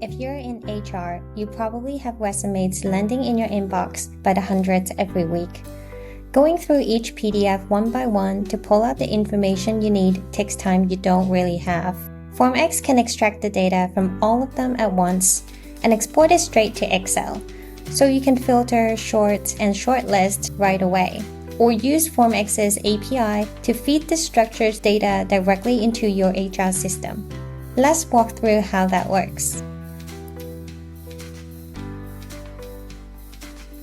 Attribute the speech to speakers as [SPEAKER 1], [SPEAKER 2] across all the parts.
[SPEAKER 1] If you're in HR, you probably have resumes landing in your inbox by the hundreds every week. Going through each PDF one by one to pull out the information you need takes time you don't really have. FormX can extract the data from all of them at once and export it straight to Excel, so you can filter, sort, and shortlist right away. Or use FormX's API to feed the structured data directly into your HR system. Let's walk through how that works.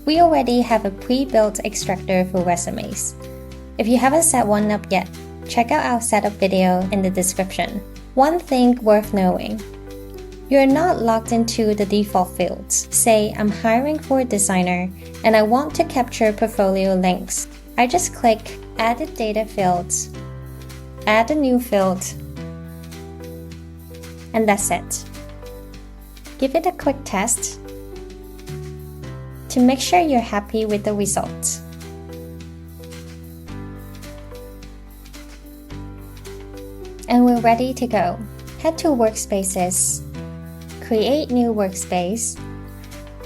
[SPEAKER 1] We already have a pre-built extractor for resumes. If you haven't set one up yet, check out our setup video in the description. One thing worth knowing: you're not locked into the default fields. Say I'm hiring for a designer and I want to capture portfolio links. I just click Edit Data Fields, add a new field, and that's it. Give it a quick test to make sure you're happy with the results. And we're ready to go. Head to Workspaces, create new workspace,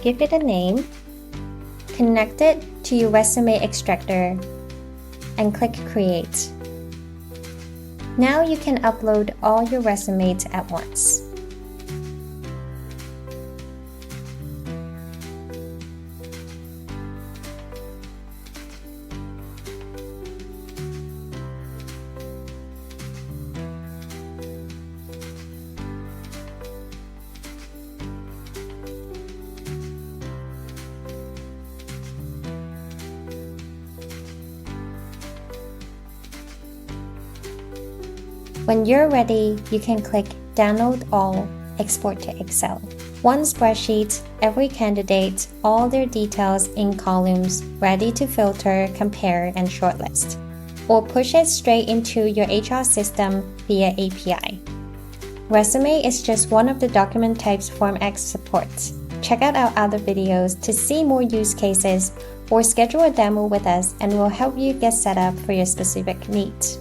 [SPEAKER 1] give it a name, connect it to your resume extractor, and click Create. Now you can upload all your resumes at once. When you're ready, you can click Download All, Export to Excel. One spreadsheet, every candidate, all their details in columns, ready to filter, compare, and shortlist. Or push it straight into your HR system via API. Resume is just one of the document types FormX supports. Check out our other videos to see more use cases or schedule a demo with us and we'll help you get set up for your specific needs.